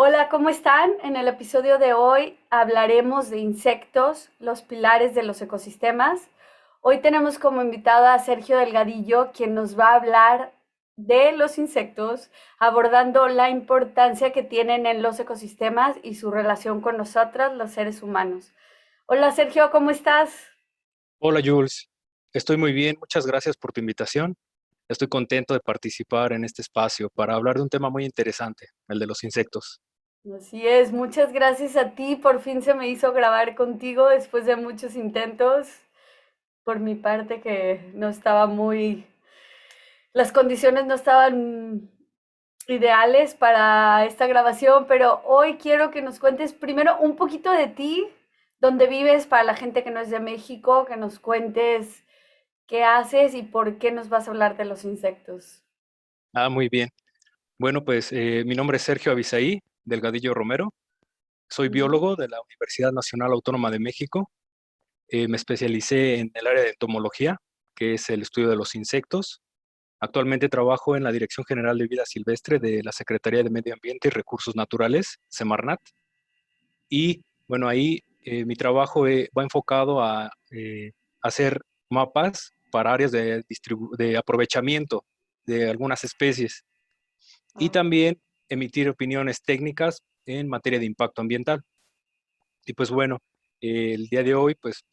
Hola, ¿cómo están? En el episodio de hoy hablaremos de insectos, los pilares de los ecosistemas. Hoy tenemos como invitado a Sergio Delgadillo, quien nos va a hablar de los insectos, abordando la importancia que tienen en los ecosistemas y su relación con nosotros, los seres humanos. Hola Sergio, ¿cómo estás? Hola Jules, estoy muy bien, muchas gracias por tu invitación. Estoy contento de participar en este espacio para hablar de un tema muy interesante, el de los insectos. Así es, muchas gracias a ti. Por fin se me hizo grabar contigo después de muchos intentos. Por mi parte que no estaba muy, las condiciones no estaban ideales para esta grabación, pero hoy quiero que nos cuentes primero un poquito de ti, dónde vives para la gente que no es de México, que nos cuentes qué haces y por qué nos vas a hablar de los insectos. Muy bien. Bueno, pues mi nombre es Sergio Abisaí Delgadillo Romero. Soy Ujú. biólogo de la Universidad Nacional Autónoma de México. Me especialicé en el área de entomología, que es el estudio de los insectos. Actualmente trabajo en la Dirección General de Vida Silvestre de la Secretaría de Medio Ambiente y Recursos Naturales, Semarnat. Y bueno, ahí mi trabajo va enfocado a hacer mapas para áreas de aprovechamiento de algunas especies y Ah, también emitir opiniones técnicas en materia de impacto ambiental. Y pues bueno, el día de hoy pues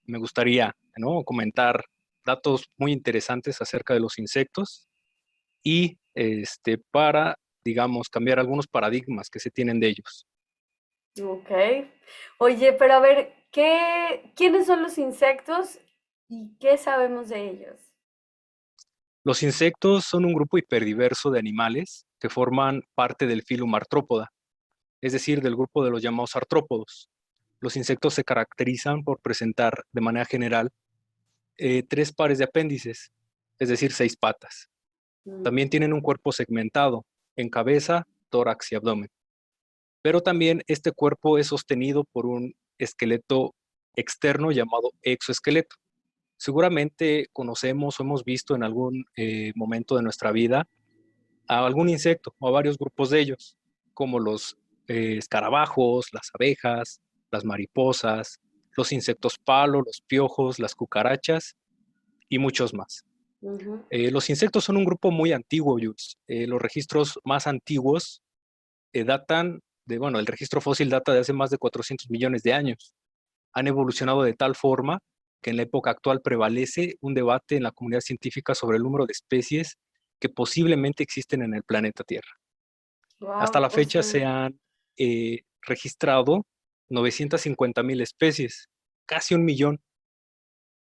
me gustaría, ¿no?, comentar datos muy interesantes acerca de los insectos y para, digamos, cambiar algunos paradigmas que se tienen de ellos. ok. Oye, pero a ver, ¿quiénes son los insectos y qué sabemos de ellos? Los insectos son un grupo hiperdiverso de animales que forman parte del filum Artrópoda, es decir, del grupo de los llamados artrópodos. Los insectos se caracterizan por presentar, de manera general, tres pares de apéndices, es decir, seis patas. Mm. También tienen un cuerpo segmentado en cabeza, tórax y abdomen. Pero también este cuerpo es sostenido por un esqueleto externo llamado exoesqueleto. Seguramente conocemos o hemos visto en algún momento de nuestra vida a algún insecto o a varios grupos de ellos, como los escarabajos, las abejas, las mariposas, los insectos palo, los piojos, las cucarachas y muchos más. Ujú. Los insectos son un grupo muy antiguo, Jules. Los registros más antiguos datan bueno, el registro fósil data de hace más de 400 millones de años. Han evolucionado de tal forma que en la época actual prevalece un debate en la comunidad científica sobre el número de especies que posiblemente existen en el planeta Tierra. Hasta Wow, la fecha se han registrado 950,000 especies, casi 1 millón.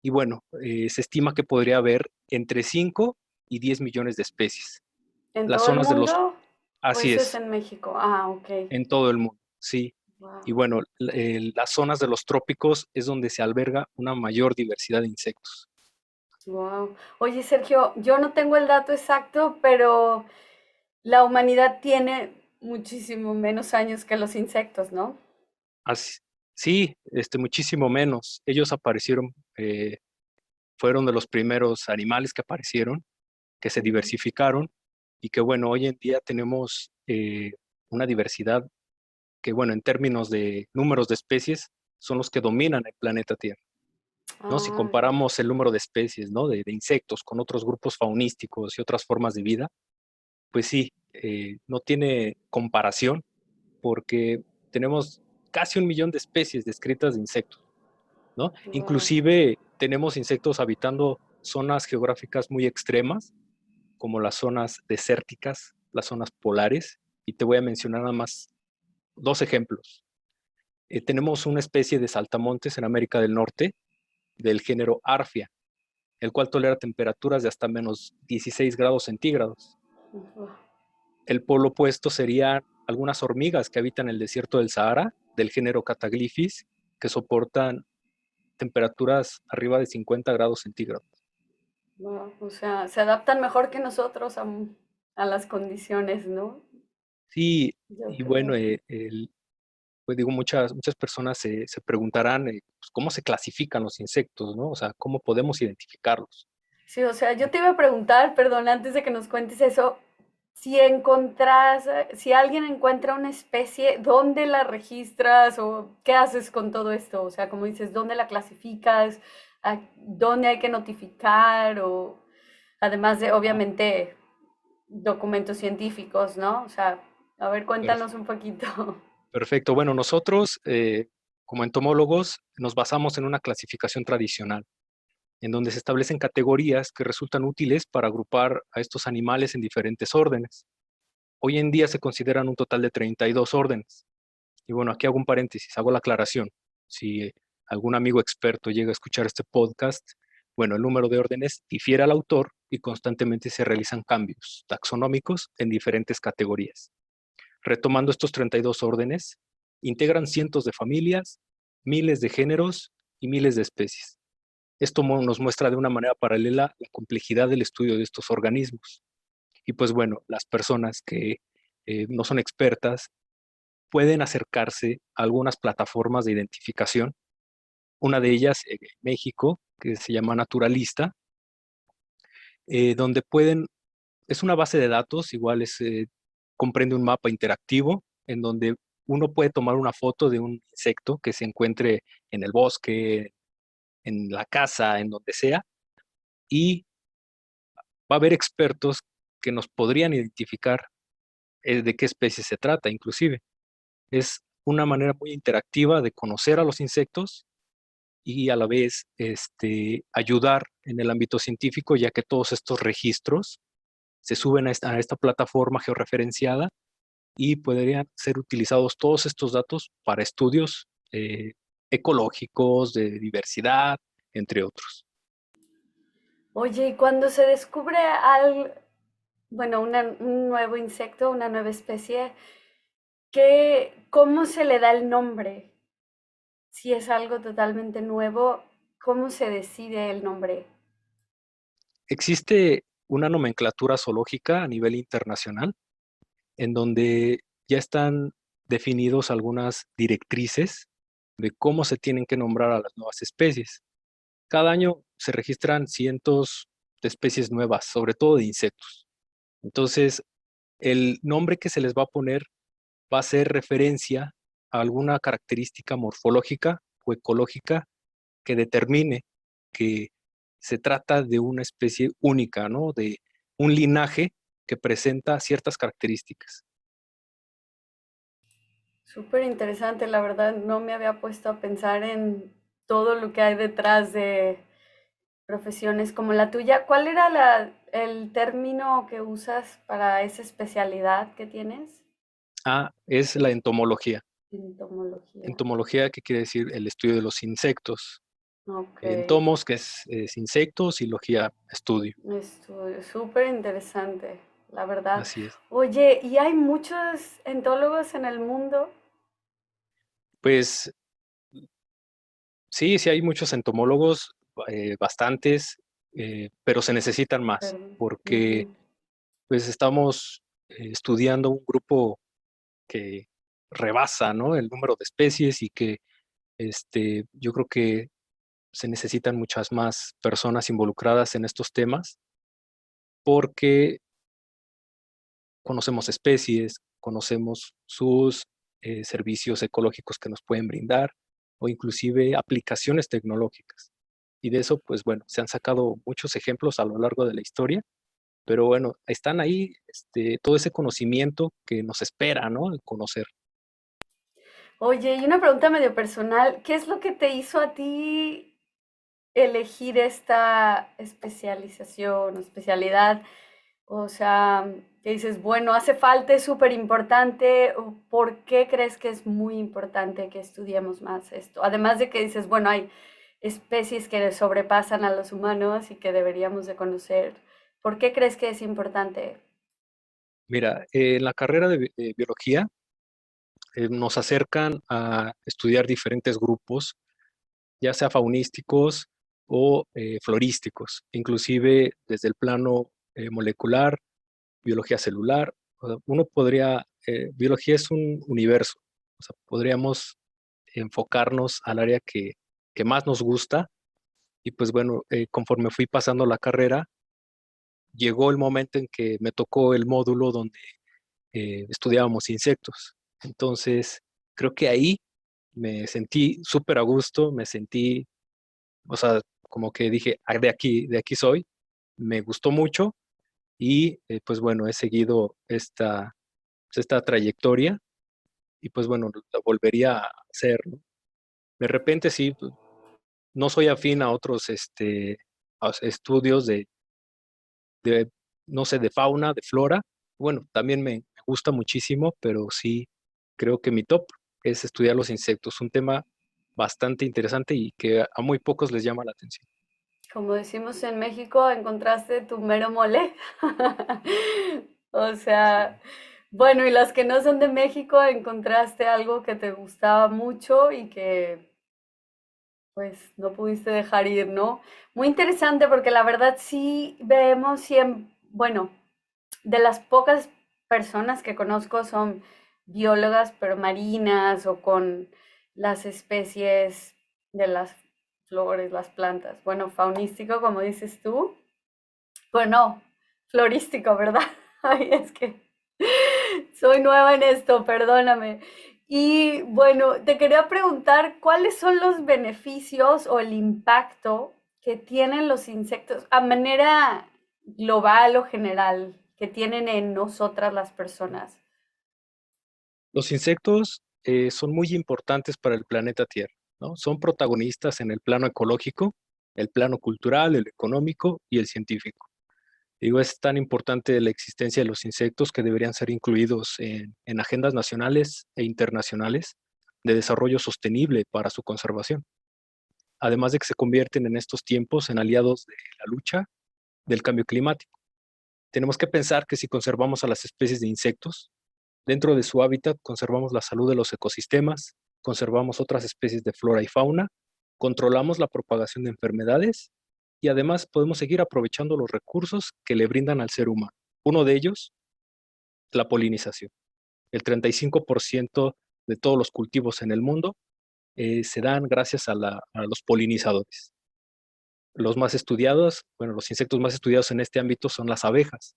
Y bueno, se estima que podría haber entre 5 y 10 millones de especies. ¿en Las todo el zonas de los... mundo o Así eso es es, en México? Ah, ok. en todo el mundo, sí. Y Wow. bueno, las zonas de los trópicos es donde se alberga una mayor diversidad de insectos. Wow. Oye, Sergio, yo no tengo el dato exacto, pero la humanidad tiene muchísimo menos años que los insectos, ¿no? Así, sí, muchísimo menos. Ellos aparecieron, fueron de los primeros animales que aparecieron, que se Ujú. diversificaron y que bueno, hoy en día tenemos una diversidad que bueno, en términos de números de especies, son los que dominan el planeta Tierra, ¿no? Si Ah, comparamos el número de especies, ¿no?, de insectos con otros grupos faunísticos y otras formas de vida, pues sí, no tiene comparación porque tenemos casi 1 millón de especies descritas de insectos, ¿no? wow. Inclusive tenemos insectos habitando zonas geográficas muy extremas, como las zonas desérticas, las zonas polares, y te voy a mencionar nada más dos ejemplos. Tenemos una especie de saltamontes en América del Norte del género Arfia, el cual tolera temperaturas de hasta menos 16 grados centígrados. El polo opuesto serían algunas hormigas que habitan el desierto del Sahara, del género Cataglyphis, que soportan temperaturas arriba de 50 grados centígrados. Wow. O sea, se adaptan mejor que nosotros a las condiciones, ¿no? Sí, Yo y bueno, creo. pues digo, muchas personas se preguntarán pues, cómo se clasifican los insectos, ¿no? O sea, cómo podemos identificarlos. Sí, o sea, yo te iba a preguntar, perdón, antes de que nos cuentes eso, si alguien encuentra una especie, ¿dónde la registras o qué haces con todo esto? O sea, como dices, ¿dónde la clasificas? ¿Dónde hay que notificar? O además de, Ah, obviamente, documentos científicos, ¿no? O sea, a ver, perf- cuéntanos un poquito. perfecto. Bueno, nosotros como entomólogos nos basamos en una clasificación tradicional, en donde se establecen categorías que resultan útiles para agrupar a estos animales en diferentes órdenes. Hoy en día se consideran un total de 32 órdenes. Y bueno, aquí hago un paréntesis, hago la aclaración. Si algún amigo experto llega a escuchar este podcast, bueno, el número de órdenes difiere al autor y constantemente se realizan cambios taxonómicos en diferentes categorías. Retomando estos 32 órdenes, integran cientos de familias, miles de géneros y miles de especies. Esto nos muestra de una manera paralela la complejidad del estudio de estos organismos. Y pues bueno, las personas que no son expertas pueden acercarse a algunas plataformas de identificación. Una de ellas en México, que se llama Naturalista, donde es una base de datos, igual comprende un mapa interactivo en donde uno puede tomar una foto de un insecto que se encuentre en el bosque, en la casa, en donde sea, y va a haber expertos que nos podrían identificar de qué especie se trata, inclusive. Es una manera muy interactiva de conocer a los insectos y a la vez ayudar en el ámbito científico, ya que todos estos registros se suben a esta plataforma georreferenciada y podrían ser utilizados todos estos datos para estudios ecológicos, de diversidad, entre otros. Oye, y cuando se descubre bueno, un nuevo insecto, una nueva especie, ¿cómo se le da el nombre? Si es algo totalmente nuevo, ¿cómo se decide el nombre? Existe una nomenclatura zoológica a nivel internacional en donde ya están definidos algunas directrices de cómo se tienen que nombrar a las nuevas especies. Cada año se registran cientos de especies nuevas, sobre todo de insectos. Entonces, el nombre que se les va a poner va a ser referencia a alguna característica morfológica o ecológica que determine que se trata de una especie única, ¿no? De un linaje que presenta ciertas características. Súper interesante, la verdad, no me había puesto a pensar en todo lo que hay detrás de profesiones como la tuya. ¿Cuál era el término que usas para esa especialidad que tienes? A es la entomología. Entomología. Entomología, ¿qué quiere decir? El estudio de los insectos. Ok. Entomos, que es insectos, y logía, estudio. Estudio, súper interesante, la verdad. Así es. Oye, ¿y hay muchos entólogos en el mundo? Pues sí, sí hay muchos entomólogos, bastantes, pero se necesitan más, Perdón. porque Ujú. pues estamos estudiando un grupo que rebasa, ¿no? El número de especies y que yo creo que se necesitan muchas más personas involucradas en estos temas porque conocemos especies, conocemos sus servicios ecológicos que nos pueden brindar o inclusive aplicaciones tecnológicas. Y de eso, pues bueno, se han sacado muchos ejemplos a lo largo de la historia, pero bueno, están ahí todo ese conocimiento que nos espera, ¿no? El conocer. Oye, y una pregunta medio personal, ¿qué es lo que te hizo a ti elegir esta especialización o especialidad? O sea, que dices, bueno, hace falta, es súper importante, o ¿por qué crees que es muy importante que estudiemos más esto? Además de que dices, bueno, hay especies que sobrepasan a los humanos y que deberíamos de conocer. ¿Por qué crees que es importante? Mira, en la carrera de biología nos acercan a estudiar diferentes grupos, ya sea faunísticos o florísticos, inclusive desde el plano molecular, biología celular. O sea, biología es un universo, o sea, podríamos enfocarnos al área que más nos gusta y pues bueno, conforme fui pasando la carrera, llegó el momento en que me tocó el módulo donde estudiábamos insectos. Entonces, creo que ahí me sentí súper a gusto, me sentí, o sea, como que dije, "Ah, de aquí soy", me gustó mucho y pues bueno, he seguido esta trayectoria y pues bueno, la volvería a hacer, ¿no? De repente sí, pues, no soy afín a otros estudios de, no sé, de fauna, de flora. Bueno, también me gusta muchísimo, pero sí creo que mi top es estudiar los insectos, un tema bastante interesante y que a muy pocos les llama la atención. Como decimos en México, encontraste tu mero mole. O Sí. sea, bueno, y las que no son de México, encontraste algo que te gustaba mucho y que pues no pudiste dejar ir, ¿no? Muy interesante porque la verdad sí vemos siempre, bueno, de las pocas personas que conozco son biólogas, pero marinas o con las especies de las flores, las plantas. Bueno, faunístico, como dices tú. Bueno, florístico, ¿verdad? Ay, es que soy nueva en esto, perdóname. Y bueno, te quería preguntar, ¿cuáles son los beneficios o el impacto que tienen los insectos a manera global o general que tienen en nosotras las personas? Los insectos son muy importantes para el planeta Tierra, ¿no? Son protagonistas en el plano ecológico, el plano cultural, el económico y el científico. Digo, es tan importante la existencia de los insectos que deberían ser incluidos en agendas nacionales e internacionales de desarrollo sostenible para su conservación. Además de que se convierten en estos tiempos en aliados de la lucha del cambio climático. Tenemos que pensar que si conservamos a las especies de insectos, dentro de su hábitat conservamos la salud de los ecosistemas, conservamos otras especies de flora y fauna, controlamos la propagación de enfermedades y además podemos seguir aprovechando los recursos que le brindan al ser humano. Uno de ellos, la polinización. El 35% de todos los cultivos en el mundo se dan gracias a los polinizadores. Los más estudiados, bueno, los insectos más estudiados en este ámbito son las abejas,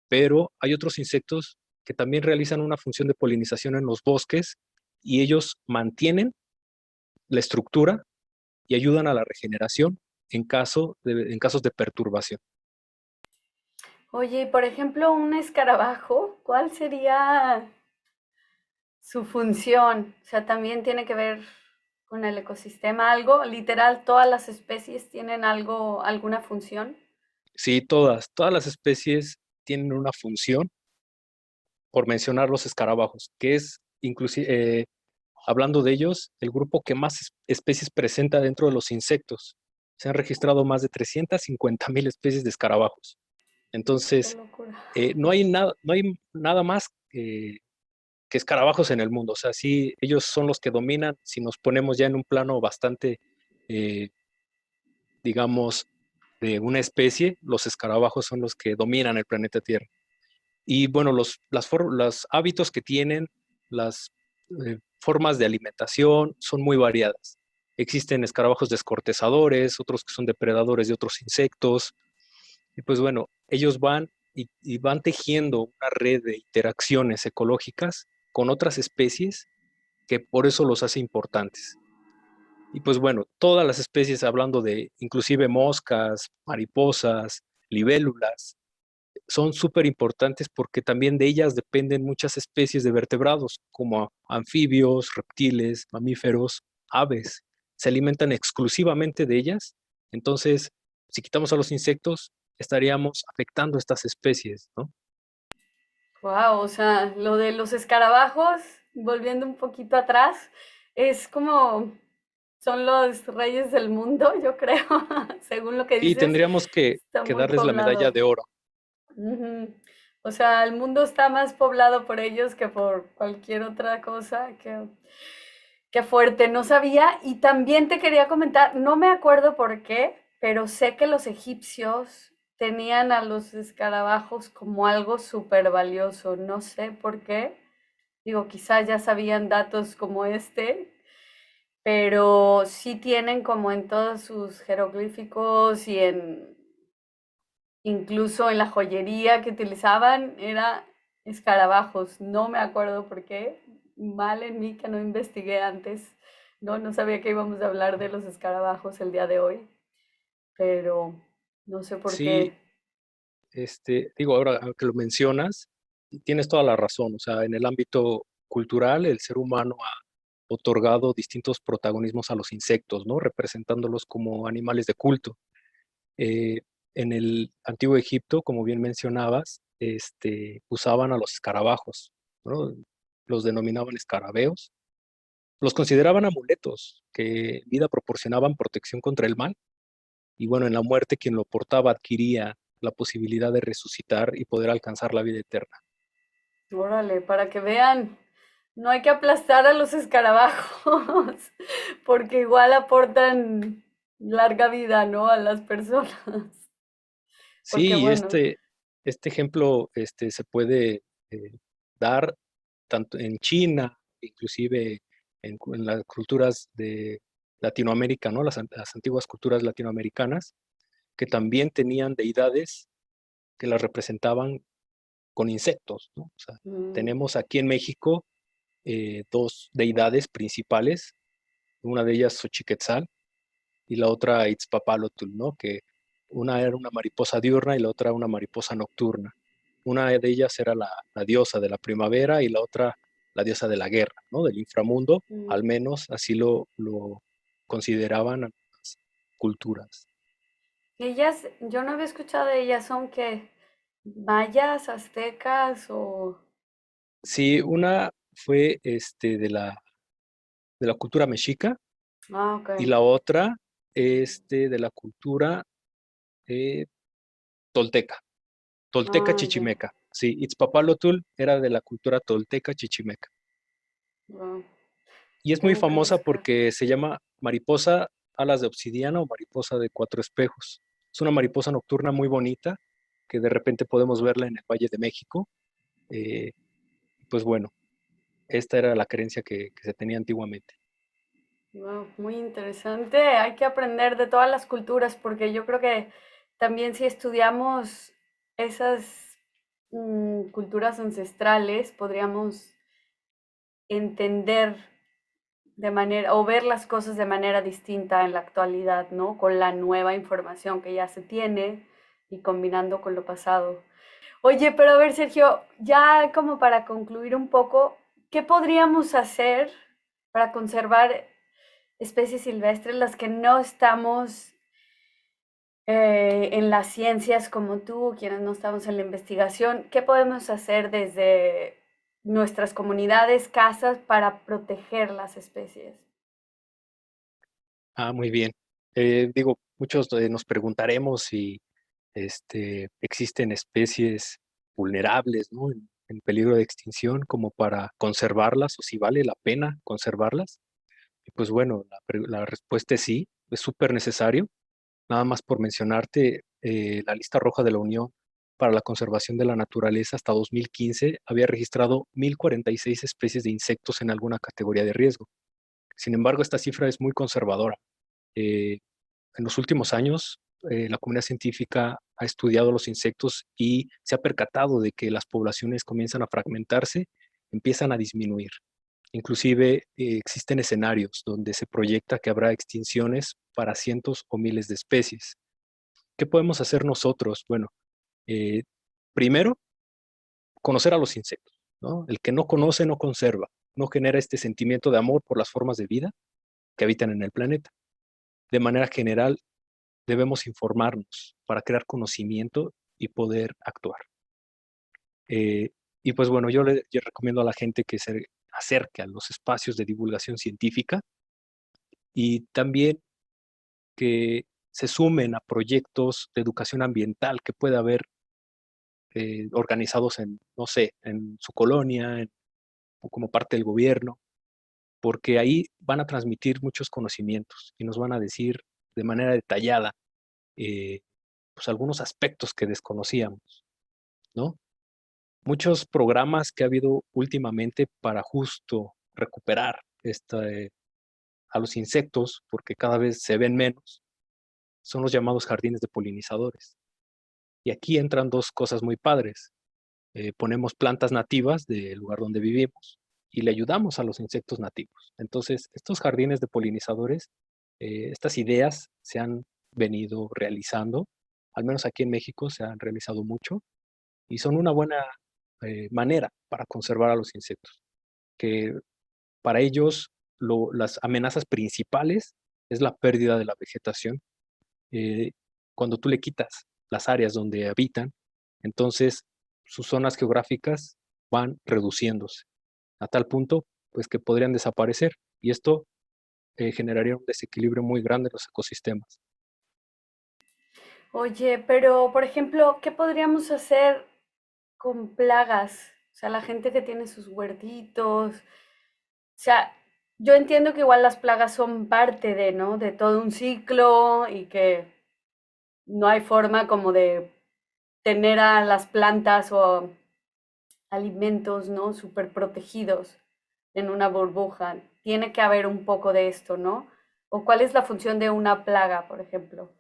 pero hay otros insectos que también realizan una función de polinización en los bosques y ellos mantienen la estructura y ayudan a la regeneración en casos de perturbación. Oye, por ejemplo, un escarabajo, ¿cuál sería su función? O sea, también tiene que ver con el ecosistema, algo, literal, todas las especies tienen algo, alguna función. Sí, todas las especies tienen una función, por mencionar los escarabajos, que es inclusive, hablando de ellos, el grupo que más especies presenta dentro de los insectos. Se han registrado más de 350,000 especies de escarabajos. Qué Entonces, locura. no hay nada más que escarabajos en el mundo. O sea, sí, ellos son los que dominan. Si nos ponemos ya en un plano bastante, eh, digamos, de una especie, los escarabajos son los que dominan el planeta Tierra. Y bueno, los hábitos que tienen, las formas de alimentación son muy variadas. Existen escarabajos descortezadores, otros que son depredadores de otros insectos. Y pues bueno, ellos van y van tejiendo una red de interacciones ecológicas con otras especies que por eso los hace importantes. Y pues bueno, todas las especies, hablando de inclusive moscas, mariposas, libélulas, son súper importantes porque también de ellas dependen muchas especies de vertebrados, como anfibios, reptiles, mamíferos, aves. Se alimentan exclusivamente de ellas. Entonces, si quitamos a los insectos, estaríamos afectando a estas especies, ¿no? Wow, o sea, lo de los escarabajos, volviendo un poquito atrás, es como son los reyes del mundo, yo creo, según lo que Sí, dices, tendríamos está que muy darles la medalla poblado. de oro. Ujú. O sea, el mundo está más poblado por ellos que por cualquier otra cosa. Qué fuerte, no sabía. Y también te quería comentar, no me acuerdo por qué, pero sé que los egipcios tenían a los escarabajos como algo súper valioso. No sé por qué. Digo, quizás ya sabían datos como este, pero sí tienen como en todos sus jeroglíficos y incluso en la joyería que utilizaban era escarabajos. No me acuerdo por qué. Mal en mí que no investigué antes. No, no sabía que íbamos a hablar de los escarabajos el día de hoy, pero no sé por Sí, qué. digo, ahora que lo mencionas, tienes toda la razón. O sea, en el ámbito cultural, el ser humano ha otorgado distintos protagonismos a los insectos, ¿no? Representándolos como animales de culto. Eh, en el antiguo Egipto, como bien mencionabas, usaban a los escarabajos, ¿no? Los denominaban escarabeos. Los consideraban amuletos que en vida proporcionaban protección contra el mal. Y bueno, en la muerte quien lo portaba adquiría la posibilidad de resucitar y poder alcanzar la vida eterna. Órale, para que vean, no hay que aplastar a los escarabajos, porque igual aportan larga vida, ¿no? A las personas. Porque Sí, bueno, este ejemplo se puede dar tanto en China, inclusive en las culturas de Latinoamérica, ¿no? Las antiguas culturas latinoamericanas, que también tenían deidades que las representaban con insectos, ¿no? O sea, mm, tenemos aquí en México dos deidades principales, una de ellas Xochiquetzal y la otra Itzpapalotl, ¿no? Que una era una mariposa diurna y la otra una mariposa nocturna. Una de ellas era la diosa de la primavera y la otra la diosa de la guerra, ¿no? Del inframundo, mm. al menos así lo consideraban algunas culturas. Ellas, yo no había escuchado de ellas, son que mayas, aztecas o... Sí, una fue de la cultura mexica Ah, ok. y la otra de la cultura eh, tolteca. Tolteca Ah, ya. chichimeca. Sí, Itzpapalotl era de la cultura tolteca chichimeca. Wow. Y es muy Tengo que famosa buscar. porque se llama mariposa alas de obsidiana o mariposa de cuatro espejos. Es una mariposa nocturna muy bonita que de repente podemos verla en el Valle de México. Eh, pues bueno, esta era la creencia que se tenía antiguamente. Wow, muy interesante. Hay que aprender de todas las culturas porque yo creo que también si estudiamos esas culturas ancestrales, podríamos entender de manera o ver las cosas de manera distinta en la actualidad, ¿no? Con la nueva información que ya se tiene y combinando con lo pasado. Oye, pero a ver, Sergio, ya como para concluir un poco, ¿qué podríamos hacer para conservar especies silvestres, las que no estamos en las ciencias como tú, quienes no estamos en la investigación? ¿Qué podemos hacer desde nuestras comunidades, casas, para proteger las especies? Ah, muy bien. Digo, muchos nos preguntaremos si existen especies vulnerables, ¿no? En peligro de extinción, como para conservarlas o si vale la pena conservarlas. Y pues bueno, la respuesta es sí, es súper necesario. Nada más por mencionarte, la lista roja de la Unión para la Conservación de la Naturaleza hasta 2015 había registrado 1.046 especies de insectos en alguna categoría de riesgo. Sin embargo, esta cifra es muy conservadora. Eh, en los últimos años, la comunidad científica ha estudiado los insectos y se ha percatado de que las poblaciones comienzan a fragmentarse, empiezan a disminuir. Inclusive existen escenarios donde se proyecta que habrá extinciones para cientos o miles de especies. ¿Qué podemos hacer nosotros? Bueno, eh, primero, conocer a los insectos, ¿no? El que no conoce no conserva, no genera este sentimiento de amor por las formas de vida que habitan en el planeta. De manera general, debemos informarnos para crear conocimiento y poder actuar. Eh, y pues bueno, yo recomiendo a la gente que se acerque a los espacios de divulgación científica y también que se sumen a proyectos de educación ambiental que pueda haber organizados en, no sé, en su colonia, o como parte del gobierno, porque ahí van a transmitir muchos conocimientos y nos van a decir de manera detallada eh, pues algunos aspectos que desconocíamos, ¿no? Muchos programas que ha habido últimamente para justo recuperar a los insectos, porque cada vez se ven menos, son los llamados jardines de polinizadores. Y aquí entran dos cosas muy padres. Ponemos plantas nativas del lugar donde vivimos y le ayudamos a los insectos nativos. Entonces, estos jardines de polinizadores, estas ideas se han venido realizando, al menos aquí en México se han realizado mucho y son una buena manera para conservar a los insectos, que para ellos las amenazas principales es la pérdida de la vegetación. Eh, Cuando tú le quitas las áreas donde habitan, entonces sus zonas geográficas van reduciéndose a tal punto pues que podrían desaparecer y esto generaría un desequilibrio muy grande en los ecosistemas. Oye, pero por ejemplo, ¿qué podríamos hacer con plagas? O sea, la gente que tiene sus huertitos. O sea, yo entiendo que igual las plagas son parte de, ¿no? De todo un ciclo y que no hay forma como de tener a las plantas o alimentos, ¿no? Súper protegidos en una burbuja. Tiene que haber un poco de esto, ¿no? ¿O cuál es la función de una plaga, por ejemplo?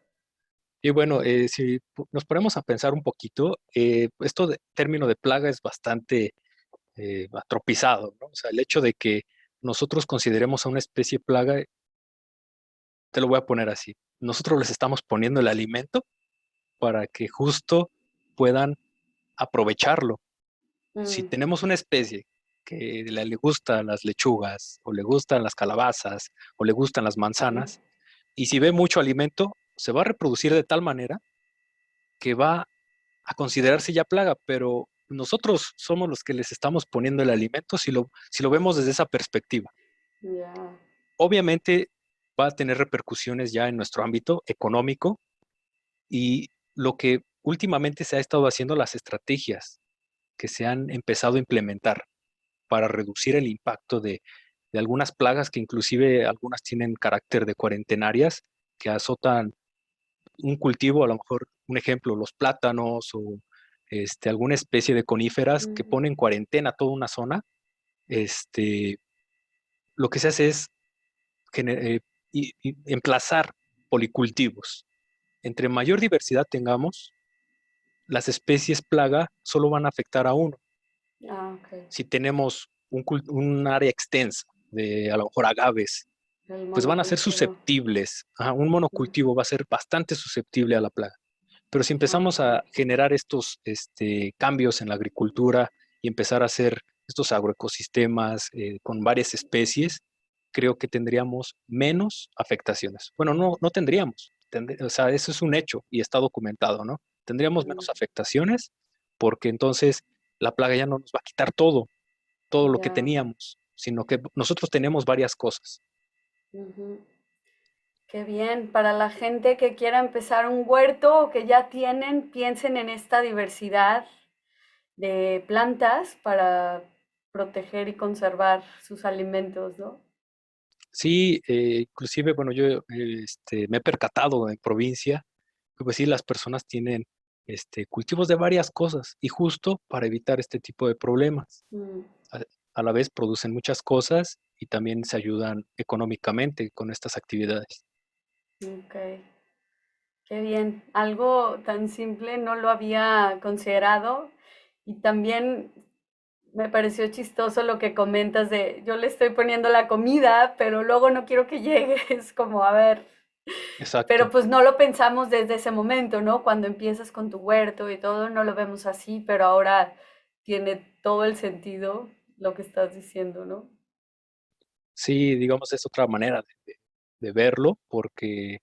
Y bueno, si nos ponemos a pensar un poquito, esto de término de plaga es bastante atropizado, ¿no? O sea, el hecho de que nosotros consideremos a una especie plaga, te lo voy a poner así. Nosotros les estamos poniendo el alimento para que justo puedan aprovecharlo. Si Mm, tenemos una especie que le gustan las lechugas, o le gustan las calabazas, o le gustan las mm, manzanas, y si ve mucho alimento, se va a reproducir de tal manera que va a considerarse ya plaga, pero nosotros somos los que les estamos poniendo el alimento si lo vemos desde esa perspectiva. ya. Obviamente va a tener repercusiones ya en nuestro ámbito económico y lo que últimamente se ha estado haciendo, las estrategias que se han empezado a implementar para reducir el impacto de algunas plagas que inclusive algunas tienen carácter de cuarentenarias, que azotan un cultivo, a lo mejor un ejemplo, los plátanos o alguna especie de coníferas que Ujú, ponen cuarentena toda una zona. este, lo que se hace es emplazar policultivos. Entre mayor diversidad tengamos, las especies plaga solo van a afectar a uno. ah, ok. Si tenemos un área extensa de a lo mejor agaves, El pues van a ser monocultivo. susceptibles. Ajá, un Mm, monocultivo va a ser bastante susceptible a la plaga. Pero si empezamos ok. a generar estos cambios en la agricultura y empezar a hacer estos agroecosistemas con varias especies, creo que tendríamos menos afectaciones. Bueno, no tendríamos, o sea, eso es un hecho y está documentado, ¿no? Tendríamos Mm, menos afectaciones porque entonces la plaga ya no nos va a quitar todo lo que ya. teníamos, sino que nosotros tenemos varias cosas. Ujú. Qué bien. Para la gente que quiera empezar un huerto o que ya tienen, piensen en esta diversidad de plantas para proteger y conservar sus alimentos, ¿no? Sí, inclusive, bueno, yo me he percatado en provincia que pues sí, las personas tienen cultivos de varias cosas y justo para evitar este tipo de problemas. Mm, A, a la vez producen muchas cosas y también se ayudan económicamente con estas actividades. ok. Qué bien. Algo tan simple no lo había considerado y también me pareció chistoso lo que comentas de yo le estoy poniendo la comida, pero luego no quiero que llegue. Es como, a ver, pero Exacto. pues no lo pensamos desde ese momento, ¿no? Cuando empiezas con tu huerto y todo, no lo vemos así, pero ahora tiene todo el sentido lo que estás diciendo, ¿no? Sí, digamos, es otra manera de verlo porque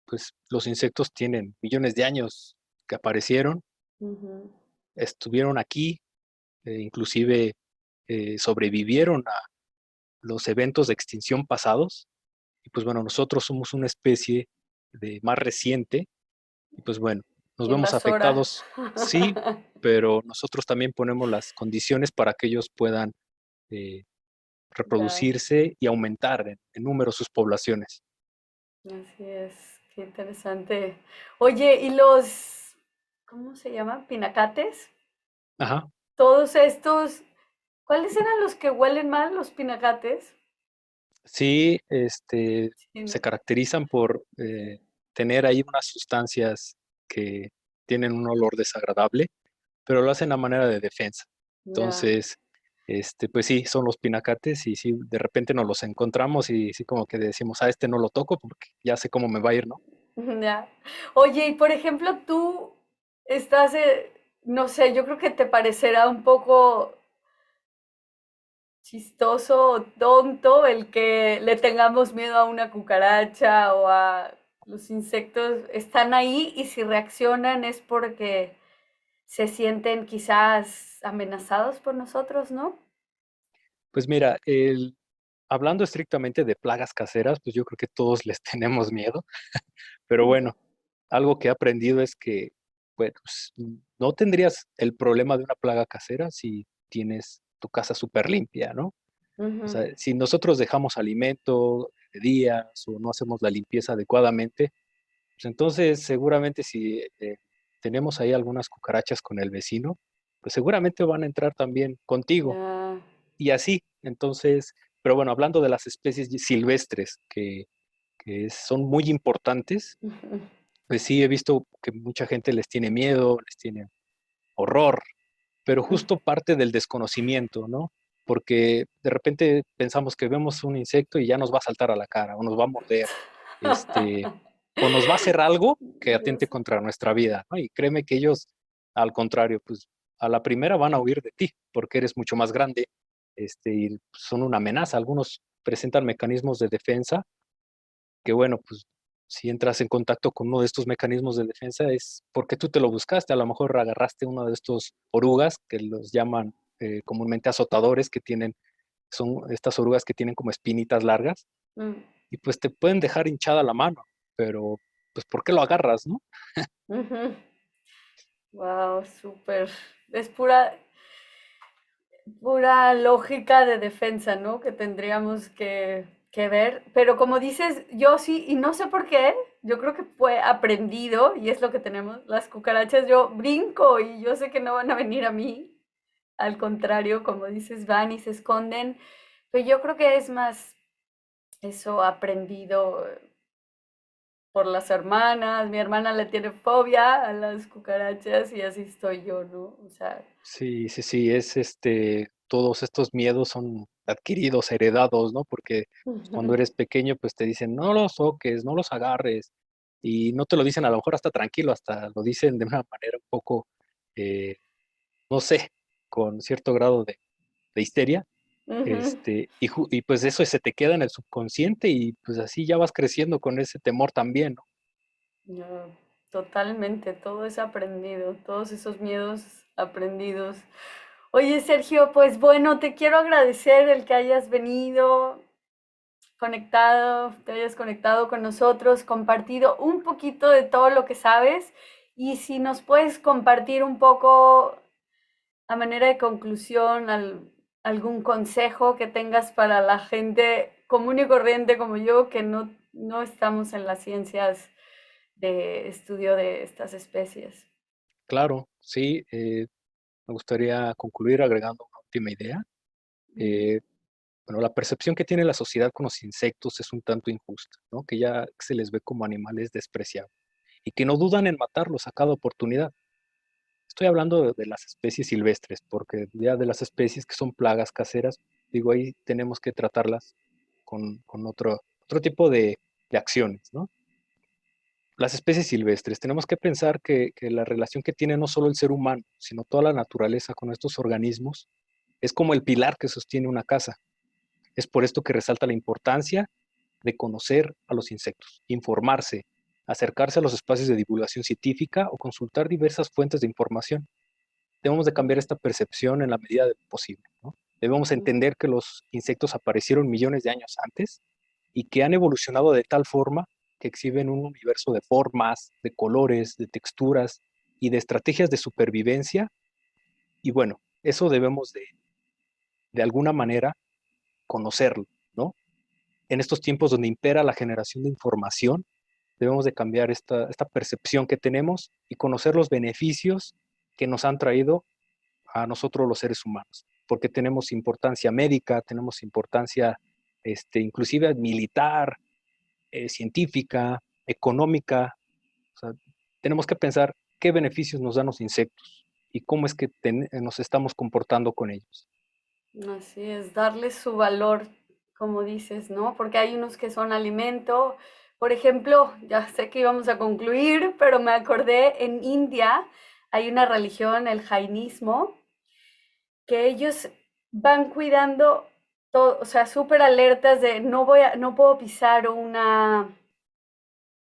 pues los insectos tienen millones de años que aparecieron, Ujú, estuvieron aquí, inclusive sobrevivieron a los eventos de extinción pasados. Y pues bueno, nosotros somos una especie de más reciente y pues bueno, nos vemos invasora. afectados, sí, pero nosotros también ponemos las condiciones para que ellos puedan eh, Ya, reproducirse y aumentar en número sus poblaciones. así es, qué interesante. Oye, ¿y los, cómo se llaman? ¿Pinacates? Ajá. Todos estos, ¿cuáles eran los que huelen mal, los pinacates? Sí, Sí, se ¿no? caracterizan por tener ahí unas sustancias que tienen un olor desagradable, pero lo hacen a manera de defensa. Ya. Entonces, pues sí, son los pinacates y sí, de repente nos los encontramos y sí como que decimos, a este no lo toco porque ya sé cómo me va a ir, ¿no? Ya. Oye, y por ejemplo, tú estás, no sé, yo creo que te parecerá un poco chistoso o tonto el que le tengamos miedo a una cucaracha o a los insectos. Están ahí y si reaccionan es porque se sienten quizás amenazados por nosotros, ¿no? Pues mira, hablando estrictamente de plagas caseras, pues yo creo que todos les tenemos miedo, pero bueno, algo que he aprendido es que, pues, no tendrías el problema de una plaga casera si tienes tu casa súper limpia, ¿no? O Ujú, sea, si nosotros dejamos alimento de días o no hacemos la limpieza adecuadamente, pues entonces seguramente si tenemos ahí algunas cucarachas con el vecino, pues seguramente van a entrar también contigo ya. y así. Entonces, pero bueno, hablando de las especies silvestres que son muy importantes, Ujú. pues sí he visto que mucha gente les tiene miedo, les tiene horror, pero justo parte del desconocimiento, ¿no? Porque de repente pensamos que vemos un insecto y ya nos va a saltar a la cara o nos va a morder, este, o nos va a hacer algo que atente Dios. contra nuestra vida, ¿no? Y créeme que ellos, al contrario, pues a la primera van a huir de ti porque eres mucho más grande, y son una amenaza. Algunos presentan mecanismos de defensa que bueno, pues si entras en contacto con uno de estos mecanismos de defensa es porque tú te lo buscaste, a lo mejor agarraste uno de estos orugas que los llaman comúnmente azotadores, que tienen, son estas orugas que tienen como espinitas largas Mm, y pues te pueden dejar hinchada la mano, pero pues ¿por qué lo agarras, no? ujú. Wow, súper. Es pura lógica de defensa, ¿no? Que tendríamos que ver. Pero como dices, yo sí, y no sé por qué, yo creo que fue aprendido, y es lo que tenemos, las cucarachas, yo brinco y yo sé que no van a venir a mí. Al contrario, como dices, van y se esconden. Pero yo creo que es más eso aprendido por las hermanas. Mi hermana le tiene fobia a las cucarachas y así estoy yo, ¿no? O sea, Sí, sí, sí, es todos estos miedos son adquiridos, heredados, ¿no? Porque cuando eres pequeño, pues te dicen, no los toques, no los agarres, y no te lo dicen a lo mejor hasta tranquilo, hasta lo dicen de una manera un poco, eh, no sé, con cierto grado de histeria, ujú. y pues eso se te queda en el subconsciente y pues así ya vas creciendo con ese temor también, ¿no? No, totalmente, todo es aprendido, todos esos miedos aprendidos. Oye, Sergio, pues bueno, te quiero agradecer el que hayas venido conectado, te hayas conectado con nosotros, compartido un poquito de todo lo que sabes y si nos puedes compartir un poco a manera de conclusión algún consejo que tengas para la gente común y corriente como yo que no estamos en las ciencias de estudio de estas especies. Claro, sí, me gustaría concluir agregando una última idea. Mm, Eh, Bueno, la percepción que tiene la sociedad con los insectos es un tanto injusta, ¿no? Que ya se les ve como animales despreciables y que no dudan en matarlos a cada oportunidad. Estoy hablando de las especies silvestres, porque ya de las especies que son plagas caseras, digo, ahí tenemos que tratarlas con otro tipo de acciones, ¿no? Las especies silvestres, tenemos que pensar que la relación que tiene no solo el ser humano, sino toda la naturaleza con estos organismos, es como el pilar que sostiene una casa. Es por esto que resalta la importancia de conocer a los insectos, informarse, acercarse a los espacios de divulgación científica o consultar diversas fuentes de información. Debemos de cambiar esta percepción en la medida de lo posible, ¿no? Debemos mm, entender que los insectos aparecieron millones de años antes y que han evolucionado de tal forma que exhiben un universo de formas, de colores, de texturas y de estrategias de supervivencia. Y bueno, eso debemos de alguna manera conocerlo, ¿no? En estos tiempos donde impera la generación de información, debemos de cambiar esta percepción que tenemos y conocer los beneficios que nos han traído a nosotros los seres humanos, porque tenemos importancia médica, tenemos importancia inclusive militar, científica, económica. O sea, tenemos que pensar qué beneficios nos dan los insectos y cómo es que nos estamos comportando con ellos. Así es, darles su valor, como dices, ¿no? Porque hay unos que son alimento. Por ejemplo, ya sé que íbamos a concluir, pero me acordé, en India hay una religión, el jainismo, que ellos van cuidando todo, o sea, súper alertas de no puedo pisar ¿cómo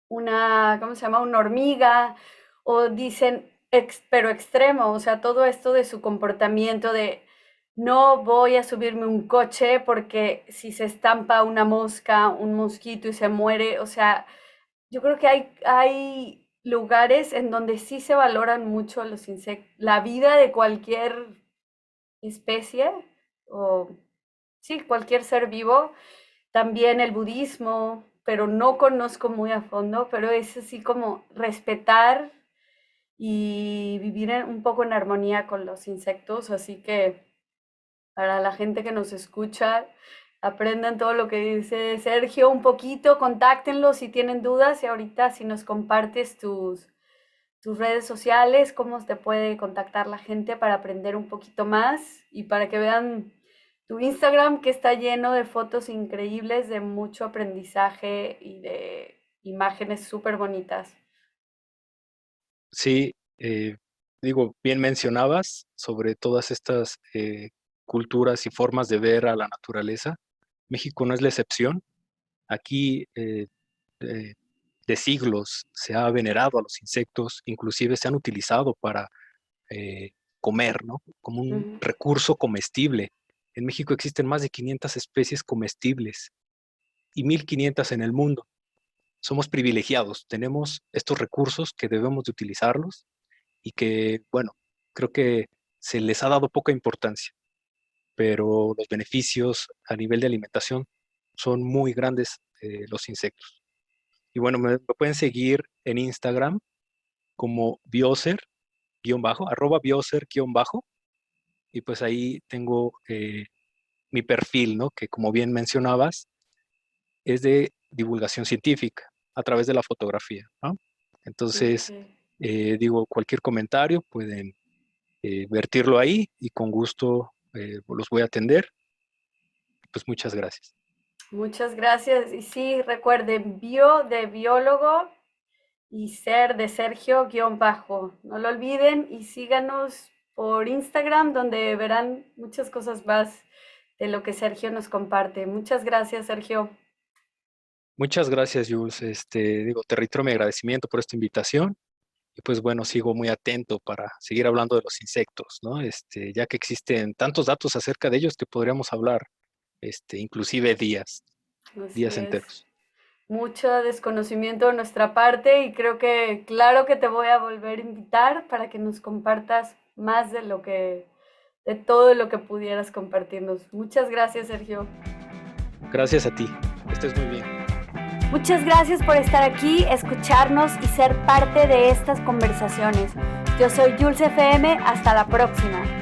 se llama? Una hormiga, o dicen, pero extremo, o sea, todo esto de su comportamiento de no voy a subirme un coche porque si se estampa una mosca, un mosquito y se muere, o sea, yo creo que hay lugares en donde sí se valoran mucho los insectos, la vida de cualquier especie o sí, cualquier ser vivo, también el budismo, pero no conozco muy a fondo, pero es así como respetar y vivir un poco en armonía con los insectos, así que para la gente que nos escucha, aprendan todo lo que dice Sergio un poquito, contáctenlo si tienen dudas y ahorita si nos compartes tus redes sociales, cómo te puede contactar la gente para aprender un poquito más y para que vean tu Instagram, que está lleno de fotos increíbles, de mucho aprendizaje y de imágenes súper bonitas. Sí, digo, bien mencionabas sobre todas estas culturas y formas de ver a la naturaleza. México no es la excepción. Aquí de siglos se ha venerado a los insectos, inclusive se han utilizado para comer, ¿no? Como un Ujú. recurso comestible. En México existen más de 500 especies comestibles y 1500 en el mundo. Somos privilegiados, tenemos estos recursos que debemos de utilizarlos y que, bueno, creo que se les ha dado poca importancia, pero los beneficios a nivel de alimentación son muy grandes los insectos. Y bueno, me pueden seguir en Instagram como bioser, @bioser, y pues ahí tengo mi perfil, ¿no? Que como bien mencionabas, es de divulgación científica a través de la fotografía, ¿no? Entonces, Ok. digo, cualquier comentario pueden vertirlo ahí y con gusto los voy a atender. Pues muchas gracias. Muchas gracias. Y sí, recuerden, bio de biólogo y ser de Sergio guión bajo. No lo olviden y síganos por Instagram donde verán muchas cosas más de lo que Sergio nos comparte. Muchas gracias, Sergio. Muchas gracias, Jules. Digo, te reitero mi agradecimiento por esta invitación y pues bueno, sigo muy atento para seguir hablando de los insectos, ¿no? Ya que existen tantos datos acerca de ellos que podríamos hablar, inclusive días Así es. enteros. Mucho desconocimiento de nuestra parte y creo que claro que te voy a volver a invitar para que nos compartas más de todo lo que pudieras compartirnos. Muchas gracias, Sergio. Gracias a ti. Que estés muy bien. Muchas gracias por estar aquí, escucharnos y ser parte de estas conversaciones. Yo soy Jules FM, hasta la próxima.